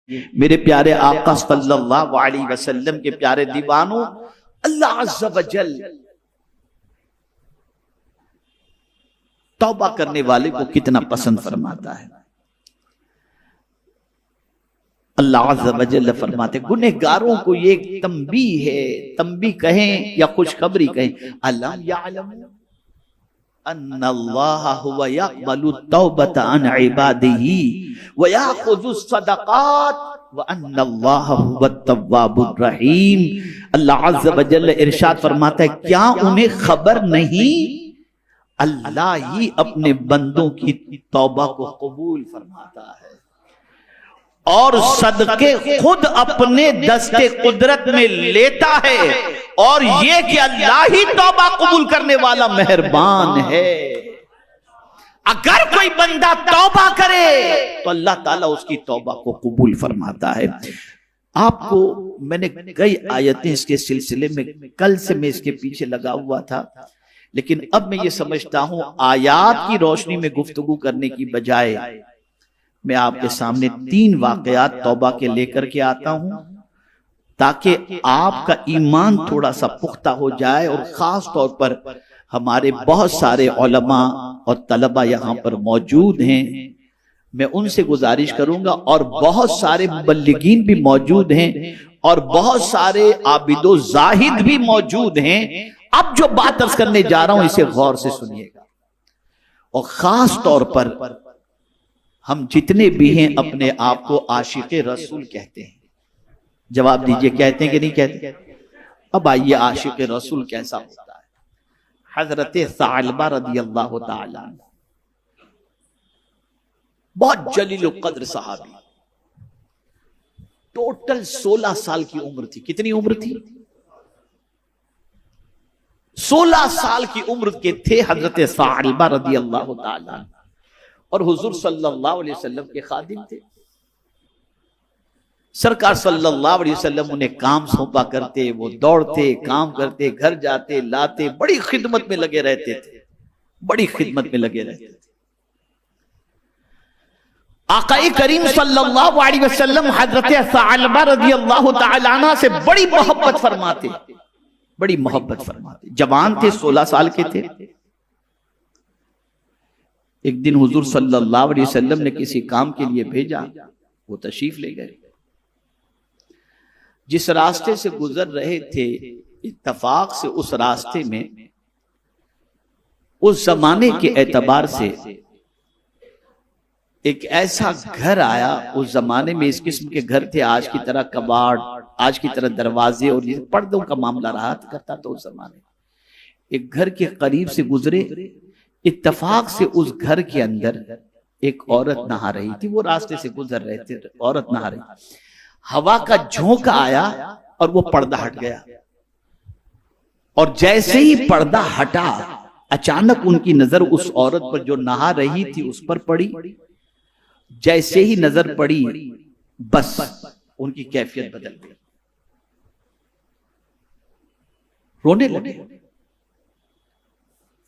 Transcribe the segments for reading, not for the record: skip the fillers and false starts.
मेरे प्यारे आका सल्लल्लाहु अलैहि वसल्लम के प्यारे दीवानों, अल्लाह अज़्ज़ा व जल तौबा करने वाले को कितना पसंद फरमाता है। अल्लाह अज़्ज़ा व जल फरमाते गुनहगारों को ये तंबीह है, तंबीह कहें या खुशखबरी कहें, अलम यअलमू अन्नल्लाह हुवा यक़बलु तौबत अन इबादिही व याख़ुज़ु सदक़ात व अन्नल्लाह हुवा तव्वाबुर रहीम। अल्लाह अज़्ज़ा व जल इरशाद फरमाता है, क्या उन्हें खबर नहीं, अल्लाह ही अपने बंदों की तौबा को कबूल फरमाता है और सदके खुद अपने दस्ते कुदरत में लेता है, और ये कि अल्लाह ही तौबा कबूल करने वाला मेहरबान है। अगर कोई बंदा तौबा करे तो अल्लाह ताला उसकी तौबा को कबूल फरमाता है। आपको मैंने कई आयतें इसके सिलसिले में, कल से मैं इसके पीछे लगा हुआ था, लेकिन अब मैं ये समझता हूं आयात की रोशनी में गुफ्तगू करने की बजाय मैं आपके सामने 3 वाकयात तौबा के लेकर के आता हूं, ताकि आपका ईमान थोड़ा सा पुख्ता हो जाए। और खास तौर पर हमारे बहुत सारे उलमा और तलबा यहाँ पर मौजूद हैं, मैं उनसे गुजारिश करूंगा, और बहुत सारे मुबल्लिगीन भी मौजूद हैं और बहुत सारे आबिदो जाहिद भी मौजूद हैं। अब जो बात अर्ज करने जा रहा हूं इसे गौर से सुनिएगा, और खास तौर पर हम जितने भी हैं अपने आप को आशिक़े रसूल कहते हैं। जवाब दीजिए, कहते हैं कि नहीं कहते? अब आइए आशिक़े रसूल कैसा होता है। हजरत सालबा रदियल्लाहु ताला बहुत जलील कद्र सहाबी, टोटल 16 साल की उम्र थी। कितनी उम्र थी? 16 साल की उम्र के थे हजरत सालबा रदियल्लाहु ताला, और हुजूर सल्लल्लाहु अलैहि वसल्लम के खादिम थे। सरकार सल्लल्लाहु अलैहि वसल्लम उन्हें काम सौंपा करते, वो दौड़ते, काम करते, घर जाते, लाते, बड़ी खिदमत में लगे रहते थे, बड़ी खिदमत में लगे रहते थे। आक़ाए करीम सल्लल्लाहु अलैहि वसल्लम हजरत सालबा रज़ियल्लाहु ताला अन्हा से बड़ी मोहब्बत फरमाते, बड़ी मोहब्बत फरमाते। जवान थे, 16 साल के थे। एक दिन हुजूर सल्लल्लाहु अलैहि वसल्लम ने किसी काम के लिए भेजा, वो तशरीफ ले गए। जिस रास्ते से गुजर रहे थे, इत्तफाक से उस रास्ते में उस जमाने के एतबार से एक ऐसा घर आया। उस जमाने में इस किस्म के घर थे, आज की तरह कबाड़, आज की तरह दरवाजे और ये पर्दों का मामला रहा करता था उस जमाने। एक घर के करीब से गुजरे, इत्तफाक से उस घर के अंदर एक औरत नहा रही थी। वो रास्ते से गुजर रहे थे, औरत नहा रही, हवा का झोंका आया और वो पर्दा हट गया, और जैसे ही पर्दा हटा अचानक उनकी नजर उस औरत पर जो नहा रही थी उस पर पड़ी। जैसे ही नजर पड़ी बस उनकी कैफियत बदल गई, रोने लगे,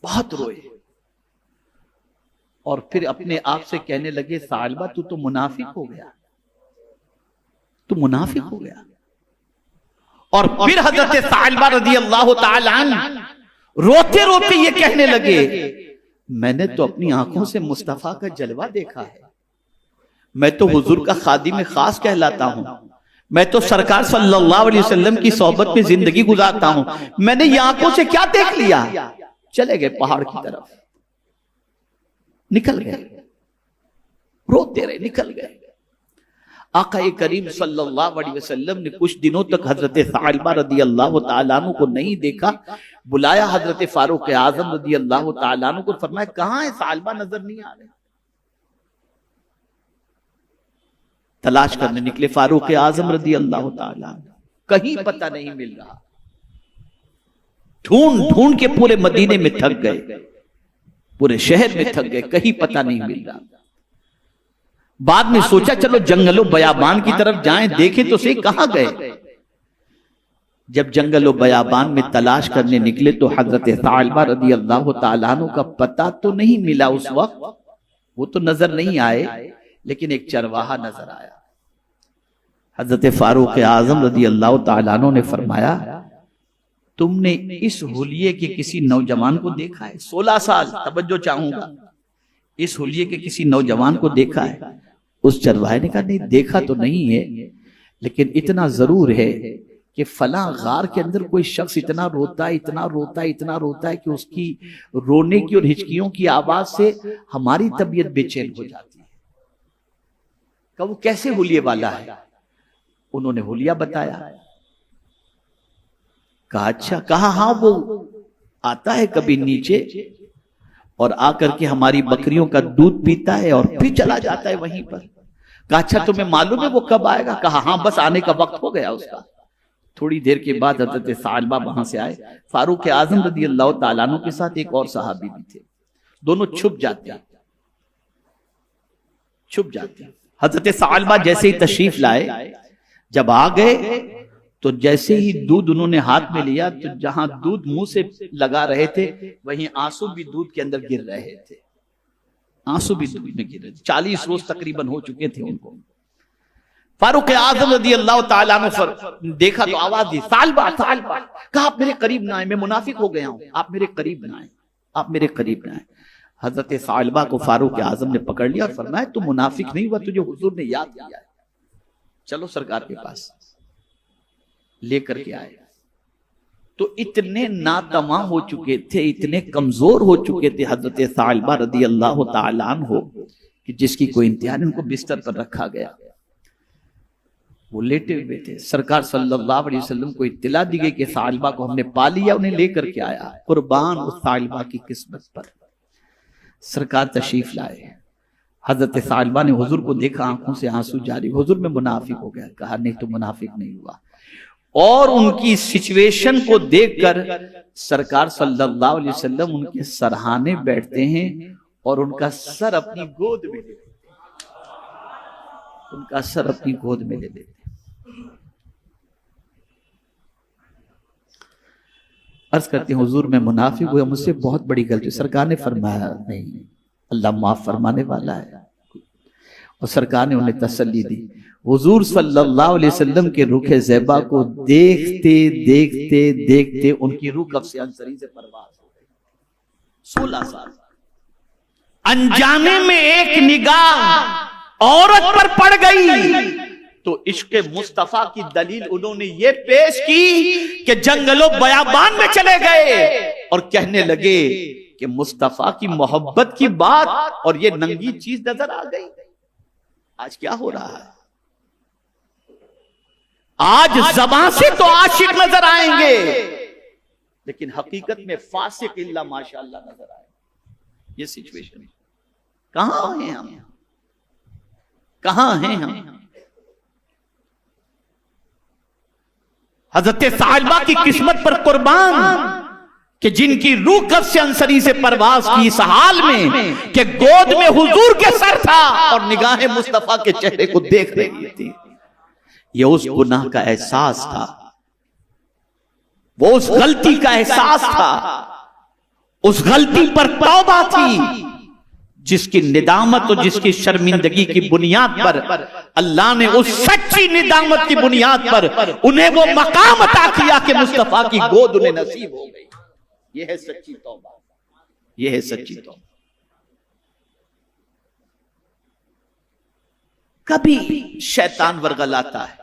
बहुत रोए, और फिर अपने आप से कहने लगे, सालबा तू तो मुनाफिक हो गया, तू मुनाफिक हो गया। और फिर हजरत सालबा रज़ियल्लाहु ताला अन्हा रोते रोते ये कहने लगे, मैंने तो अपनी आंखों से मुस्तफा का जलवा देखा है, मैं तो हुजूर का खादिम खास कहलाता हूं, मैं तो सरकार सल्लल्लाहु अलैहि वसल्लम की सोहबत में जिंदगी गुजारता हूं, मैंने ये आंखों से क्या देख लिया। चले गए पहाड़ की तरफ, निकल गए, रोते रहे, निकल गए। आक़ाए करीम सल्लल्लाहु अलैहि वसल्लम ने कुछ दिनों तक हजरत सालबा रज़ियल्लाहु ताला अन्हु को नहीं देखा। बुलाया हजरत फारूक आज़म रज़ियल्लाहु ताला अन्हु को, फरमाया कहां है सालबा, नजर नहीं आ रहे। तलाश करने निकले फारूक आज़म रज़ियल्लाहु ताला अन्हु, कहीं पता नहीं मिल रहा। ढूंढ ढूंढ के पूरे मदीने में थक गए, पूरे शहर में थक गए, कहीं पता नहीं मिल रहा। बाद में सोचा चलो जंगलो बयाबान की तरफ जाएं, देखें तो सही कहां गए। जब जंगलो बयाबान में तलाश करने निकले तो हजरत सालबा रज़ियल्लाहु ताला अन्हु का पता तो नहीं मिला उस वक्त, वो तो नजर नहीं आए, लेकिन एक चरवाहा नजर आया। हजरत फारूक आजम रज़ी अल्लाह तआला अन्हु ने फरमाया, तुमने इस हुलिये के किसी नौजवान को देखा है? 16 साल, तवज्जो चाहूंगा, इस हुलिये के किसी नौजवान को देखा है? उस चरवाहे ने कहा, नहीं देखा तो नहीं है, लेकिन इतना जरूर है कि फला गार के अंदर कोई शख्स इतना रोता है, इतना रोता है, इतना रोता है कि उसकी रोने की और हिचकियों की आवाज से हमारी तबीयत बेचैन हो जाती है। कहा वो कैसे हुलिये वाला है? उन्होंने हुलिया बताया। कहा अच्छा। कहा हाँ, वो आता है कभी नीचे और आकर के हमारी बकरियों का दूध पीता है और फिर चला जाता है वहीं पर। कहा अच्छा, तुम्हें मालूम है वो कब आएगा? कहा हाँ, बस आने का वक्त हो गया उसका। थोड़ी देर के बाद हज़रत सालबा वहां से आए। फारूक आजम रज़ी अल्लाह तआला अन्हु के साथ एक और सहाबी भी थे। दोनों छुप जाते। हज़रत सालबा जैसे ही तशरीफ लाए, जब आ गए तो जैसे ही दूध उन्होंने हाथ में लिया तो जहां दूध मुंह से लगा रहे थे वहीं आंसू भी दूध के अंदर गिर रहे थे। आंसू भी दूध में गिर रहे थे। 40 रोज तकरीबन हो चुके थे उनको। फारूक आजम रज़ी अल्लाह तआला अन्हु देखा तो आवाज दी, सालबा सालबा। कहा आप मेरे करीब ना आए, मैं मुनाफिक हो गया हूं, आप मेरे करीब ना आए, आप मेरे करीब ना आए। हजरत सालबा को फारूक आजम ने पकड़ लिया और फरमाया, तू मुनाफिक नहीं हुआ, तुझे हुजूर ने याद किया है, चलो सरकार के पास। लेकर के आए तो इतने नातमा हो चुके थे, इतने कमजोर हो चुके थे हजरत सालबा रज़ी अल्लाह तआला अन्हु कि जिसकी कोई इंतहा नहीं। उनको बिस्तर पर रखा गया, वो लेटे हुए थे। सरकार सल्लल्लाहु अलैहि वसल्लम को इत्तला दी गई कि सालबा को हमने पा लिया, उन्हें लेकर के आया। कुर्बान उस सालबा की किस्मत पर। सरकार तशरीफ लाए। हजरत सालबा ने हुजूर को देखा, आंखों से आंसू जारी। हुजूर में मुनाफिक हो गया। कहा नहीं, तो मुनाफिक नहीं हुआ। और उनकी सिचुएशन को देखकर सरकार सल्लल्लाहु अलैहि वसल्लम उनके सरहाने बैठते हैं और उनका सर अपनी गोद में ले लेते हैं। उनका सर अपनी गोद में ले लेते हैं। अर्ज करते हैं, हुजूर में मुनाफिक हुआ, मुझसे बहुत बड़ी गलती। सरकार ने फरमाया नहीं, अल्लाह माफ फरमाने वाला है। और सरकार ने उन्हें तसल्ली दी। हुजूर सल्लल्लाहु अलैहि वसल्लम के रुखे ज़ैबा को देखते देखते देखते उनकी रूह कब से अंसरी से परवाज हो गई। 16 साल। अनजाने में एक निगाह औरत पर पड़ गई तो इश्क़ मुस्तफा की दलील उन्होंने ये पेश की कि जंगलों बयाबान में चले गए और कहने लगे कि मुस्तफा की मोहब्बत की बात और ये नंगी चीज नजर आ गई। आज क्या हो रहा है? आज ज़बान से तो आशिक नजर आएंगे, लेकिन हकीकत में फासिक इल्ला माशाअल्लाह नजर आए। ये सिचुएशन है। कहां हैं हम? कहां हैं हम? हजरत सालबा की किस्मत पर कुर्बान कि जिनकी रूह कब से अंसरी से परवाज की इस हाल में कि गोद में हुजूर के सर था और निगाहें मुस्तफा के चेहरे को देख रही थी। ये उस गुनाह का एहसास था, वो उस गलती का एहसास था, उस गलती पर तौबा थी जिसकी निदामत और जिसकी शर्मिंदगी की बुनियाद पर अल्लाह ने उस सच्ची निदामत की बुनियाद पर उन्हें वो मकाम अता किया कि मुस्तफा की गोद उन्हें नसीब हो गई। ये है सच्ची तौबा, ये है सच्ची तौबा। कभी शैतान वर्गलाता है,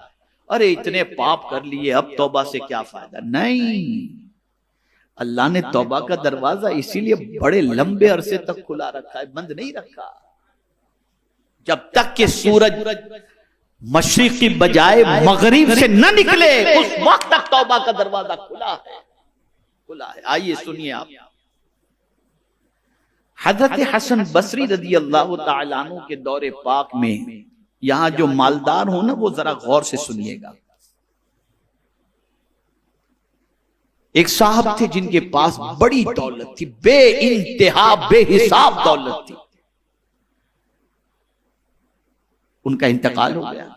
अरे इतने पाप कर लिए अब तौबा से क्या फायदा। नहीं, अल्लाह ने तौबा का दरवाजा इसीलिए बड़े लंबे अरसे तक खुला रखा है, बंद नहीं रखा। जब तक कि सूरज मशरिक की बजाय मगरिब से न निकले उस वक्त तक तौबा का दरवाजा खुला है, खुला है। आइए सुनिए आप। हजरत हसन बसरी रज़ी अल्लाह तआला अन्हु के दौरे पाक में, यहां जो मालदार हो ना वो जरा गौर से सुनिएगा। एक साहब थे जिनके पास बड़ी दौलत थी, बेइंतहा बेहिसाब दौलत थी। उनका इंतकाल हो गया।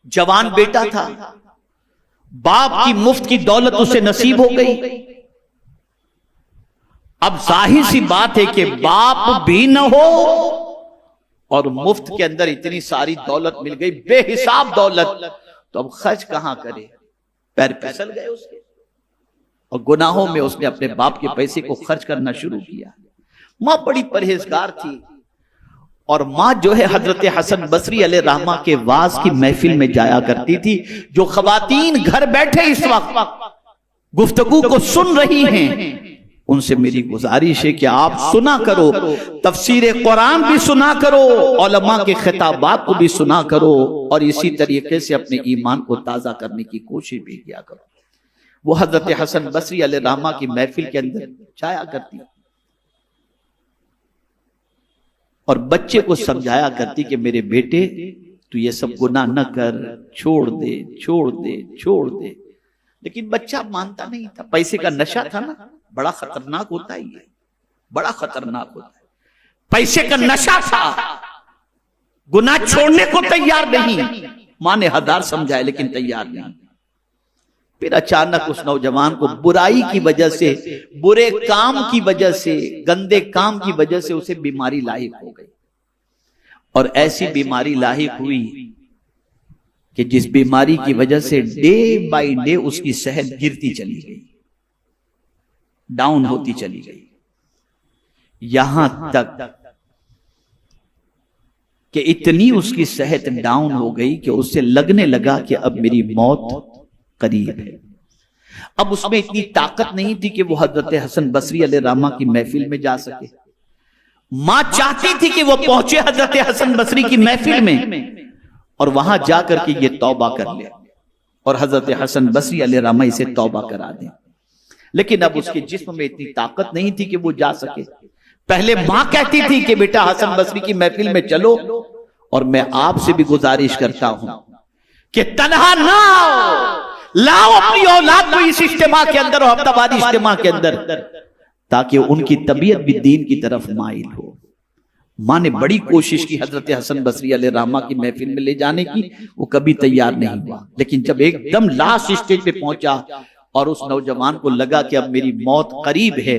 जवान बेटा था, बाप की मुफ्त की दौलत उसे नसीब हो गई। अब जाहिर सी बात है कि बाप भी न हो और मुफ्त के अंदर इतनी सारी दौलत मिल गई, बेहिसाब दौलत, तो अब खर्च कहां करे? पैर फिसल गए उसके, और गुनाहों में उसने अपने बाप के पैसे को खर्च करना शुरू किया। मां बड़ी परहेजगार थी, और मां जो है हजरत हसन बसरी अलैहि रहमा के वाज की महफिल में जाया करती थी। जो खवातीन घर बैठे इस वक्त गुफ्तगू को सुन रही हैं, उनसे मेरी गुजारिश है कि आप सुना करो, तफसीर कुरान भी सुना करो, उलमा के खिताबात को भी सुना करो, और इसी तरीके से अपने ईमान को ताजा करने की कोशिश भी किया करो। वो हजरत हसन बसरी अलैहि रहमा की महफिल के अंदर जाया करती और बच्चे को समझाया करती कि मेरे बेटे तू ये सब गुनाह न कर, छोड़ दे छोड़ दे छोड़ दे। लेकिन बच्चा मानता नहीं था, पैसे का नशा था ना, बड़ा खतरनाक होता है ये, बड़ा खतरनाक होता है। पैसे का नशा था, गुनाह छोड़ने को तैयार नहीं। मां ने हजार समझाया लेकिन तैयार नहीं। फिर अचानक उस नौजवान को बुराई की वजह से, बुरे काम की वजह से, गंदे काम की वजह से उसे बीमारी लाहिक हो गई, और ऐसी बीमारी लाहिक हुई कि जिस बीमारी की वजह से डे बाय डे उसकी सेहत गिरती चली गई, डाउन होती चली गई, यहां तक कि इतनी उसकी सेहत डाउन हो गई कि उससे लगने लगा कि अब मेरी मौत करीब है। अब उसमें इतनी ताकत नहीं थी कि वो हजरत हसन बसरी अलैहि रहमा की महफिल में जा सके। मां चाहती थी कि वो पहुंचे हजरत हसन बसरी की महफिल में और वहां जाकर के ये तौबा कर ले, और हजरत हसन बसरी अलैहि रहमा इसे तौबा करा दे। लेकिन अब उसके जिस्म में इतनी ताकत नहीं थी कि वो जा सके। पहले मां कहती थी कि बेटा हसन बसरी की महफिल में चलो, और मैं आपसे भी गुजारिश करता हूं कि तन्हा ना लाओ अपनी औलाद को इस इज्तिमा के अंदर और हफ्तावारी इज्तिमा के अंदर, ताकि उनकी तबीयत भी दीन की तरफ माइल हो। मां ने बड़ी कोशिश की हजरत हसन बसरी अलैहि रहमा की महफिल में ले जाने की, वो कभी तैयार नहीं हुआ। लेकिन जब एकदम लास्ट स्टेज पे पहुंचा और उस नौजवान को लगा कि अब मेरी मौत करीब है,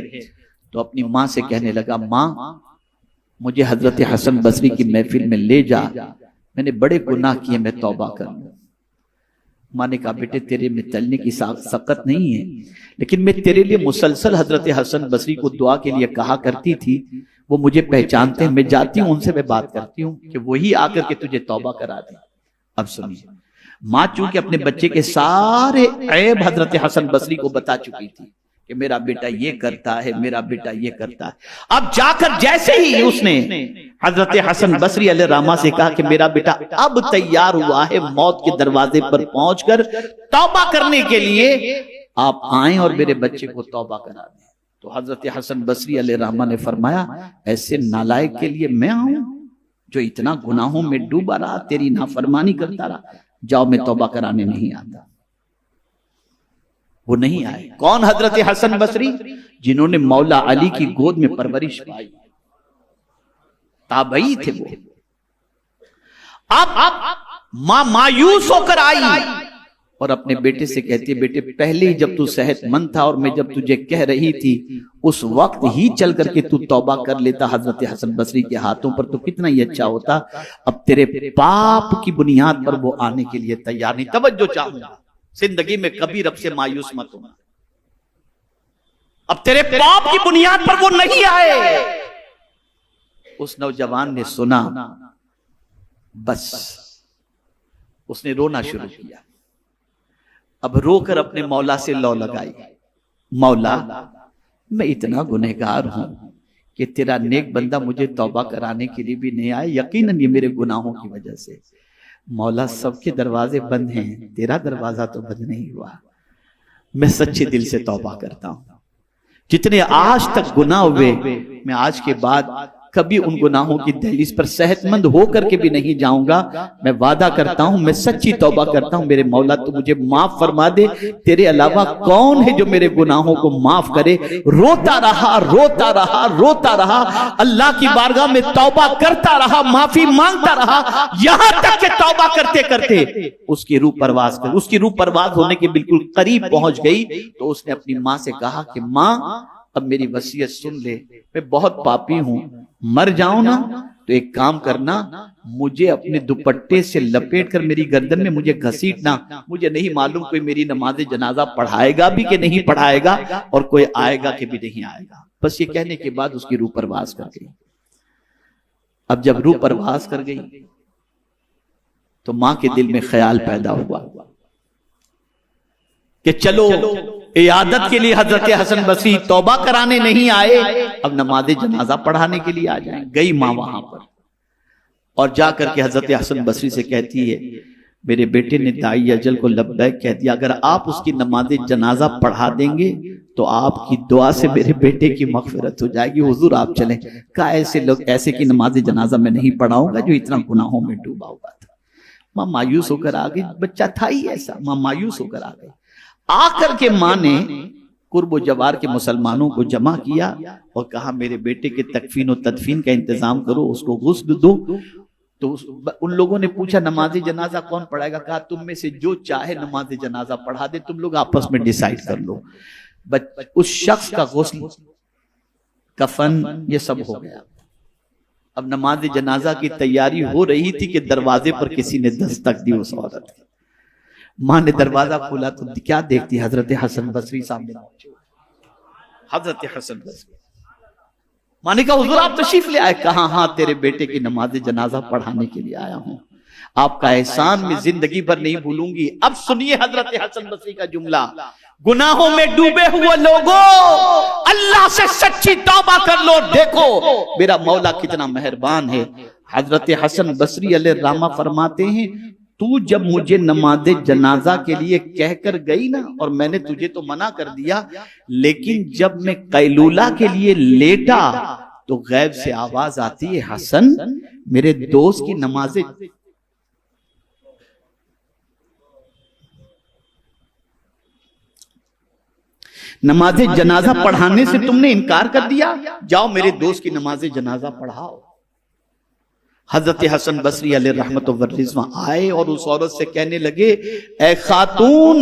तो अपनी मां से कहने लगा, मां मुझे हजरत हसन बसरी की महफिल में ले जा, मैंने बड़े गुनाह किए, मैं तौबा कर लूं। मां ने कहा, बेटे तेरे में चलने की सकत नहीं है, लेकिन मैं तेरे लिए मुसलसल हजरत हसन बसरी को दुआ के लिए कहा करती थी, वो मुझे पहचानते हैं, मैं जाती हूं उनसे, मैं बात करती हूँ कि वही आकर के तुझे तौबा करा दे। अब सुनिए, मां चूंकि अपने बच्चे के सारे ऐब हजरत हसन बसरी को बता चुकी थी कि मेरा बेटा ये करता है, मेरा बेटा ये करता है। अब जाकर जैसे ही उसने हजरत हसन बसरी अलैहि रहमा से कहा कि मेरा बेटा अब तैयार हुआ है मौत के दरवाजे पर पहुंचकर तौबा करने के लिए, आप आए और मेरे बच्चे को तौबा करा दें, तो हजरत हसन बसरी अलैहि रहमा ने फरमाया, ऐसे नालायक के लिए मैं आऊं जो इतना गुनाहों में डूबा रहा, तेरी नाफरमानी करता रहा, जाओ मैं तौबा कराने नहीं आता। वो नहीं आए। कौन? हजरत हसन बसरी, जिन्होंने मौला अली की गोद में परवरिश पाई, ताबई थे वो। अब मां मायूस होकर आई और अपने बेटे से कहती है, बेटे पहले ही जब तू सेहतमंद था और मैं जब तुझे कह रही थी उस वक्त ही चल करके तू तौबा कर लेता हजरत हसन बसरी के हाथों पर, तो कितना ही अच्छा होता। अब तेरे पाप की बुनियाद पर वो आने के लिए तैयार नहीं। तवज्जो चाहूंगा, जिंदगी में कभी रब से मायूस मत होना। अब तेरे पाप की बुनियाद पर वो नहीं आए। उस नौजवान ने सुना, बस उसने रोना शुरू किया। अब रोकर अपने मौला से लौ लगाई, मौला मैं इतना गुनहगार हूं कि तेरा नेक बंदा मुझे तौबा कराने के लिए भी नहीं आया, यकीनन ये मेरे गुनाहों की वजह से। मौला सबके दरवाजे बंद हैं, तेरा दरवाजा तो बंद नहीं हुआ। मैं सच्चे दिल से तौबा करता हूं। जितने आज तक गुनाह हुए, मैं आज के बाद कभी उन गुनाहों की दहलीज पर सेहतमंद होकर के भी नहीं जाऊंगा। मैं वादा करता हूं, मैं सच्ची तौबा करता हूं। मेरे मौला तू मुझे माफ फरमा दे, तेरे अलावा कौन है जो मेरे गुनाहों को माफ करे। रोता रहा रोता रहा रोता रहा, अल्लाह की बारगाह में तौबा करता रहा, माफी मांगता रहा, यहां तक कि तौबा करते करते उसकी रूह परवाज कर, उसकी रूह परवाज होने के बिल्कुल करीब पहुंच गई। तो उसने अपनी मां से कहा कि मां अब मेरी वसीयत सुन ले, मैं बहुत पापी हूं, मर जाऊं ना तो एक काम करना, मुझे अपने दुपट्टे से लपेट कर मेरी गर्दन में मुझे घसीटना। मुझे नहीं मालूम कोई मेरी नमाज जनाजा पढ़ाएगा भी कि नहीं पढ़ाएगा, और कोई आएगा कि भी नहीं आएगा। बस ये कहने के बाद उसकी रूह परवास कर गई। अब जब रूह परवास कर गई तो मां के दिल में ख्याल पैदा हुआ कि चलो इयादत के लिए हजरत हसन बसरी तौबा कराने नहीं आए, अब नमाज जनाजा पढ़ाने के लिए आ जाएं। गई मां वहां पर और जाकर के हजरत हसन बसरी से कहती है, मेरे बेटे ने दाई अजल को लब्बैक कह दिया, अगर आप उसकी नमाज जनाजा पढ़ा देंगे तो आपकी दुआ से मेरे बेटे की मगफिरत हो जाएगी। हुजूर आप चलें। कहा ऐसे लोग, ऐसे की नमाज जनाजा मैं नहीं पढ़ाऊंगा जो इतना गुनाहों में डूबा हुआ था। मां मायूस होकर आ गई, बच्चा था ही ऐसा। मां मायूस होकर आ गई। आकर के मां ने कुर्ब जवार के मुसलमानों को जमा किया और कहा, मेरे बेटे के तकफीन और तदफीन का इंतजाम करो, उसको गुस्ल दो। तो उन लोगों ने पूछा, नमाज जनाजा कौन पढ़ाएगा? कहा, तुम में से जो चाहे नमाज जनाजा पढ़ा दे, तुम लोग आपस में डिसाइड कर लो। उस शख्स का गुस्ल, कफन, ये सब हो गया। अब नमाज जनाजा की तैयारी हो रही थी कि दरवाजे पर किसी ने दस्तक दी उस औरत की। मां ने दरवाजा खोला तो क्या देखती, हजरत हसन बसरी सामने पहुंचे। हजरत हसन बसरी। मां ने कहा, हुजूर आप तशरीफ ले आए? कहा, हाँ, तेरे बेटे की नमाज जनाजा पढ़ाने के लिए आया हूं। आपका एहसान मैं जिंदगी भर नहीं भूलूंगी। अब सुनिए हजरत हसन बसरी का जुमला, गुनाहों में डूबे हुए लोगों, अल्लाह से सच्ची तौबा कर लो, देखो मेरा मौला कितना मेहरबान है। हजरत हसन बसरी अलैहिर्रहमा फरमाते हैं, तू जब मुझे नमाज जनाजा के लिए कहकर गई ना, और मैंने तुझे तो मना कर दिया, लेकिन जब मैं कैलूला के लिए लेटा तो गैब से आवाज आती है, हसन मेरे दोस्त की नमाज जनाजा पढ़ाने से तुमने इनकार कर दिया, जाओ मेरे दोस्त की नमाज जनाजा पढ़ाओ। हजरत हसन बसरी अलैहिर्रहमत व रिज़वान आए और उस औरत से कहने लगे, ए खातून,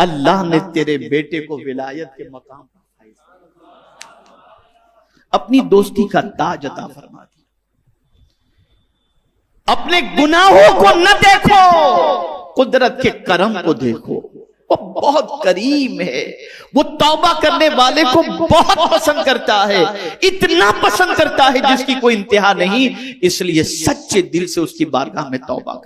अल्लाह ने तेरे बेटे को विलायत के मकाम पर अपनी दोस्ती का ताज अता फरमा दिया। अपने गुनाहों को न देखो, कुदरत के करम को देखो। वो बहुत करीम है, वो तौबा करने वाले को बहुत पसंद करता है, इतना पसंद करता है जिसकी कोई इंतहा नहीं। इसलिए सच्चे दिल से उसकी बारगाह में तौबा कर।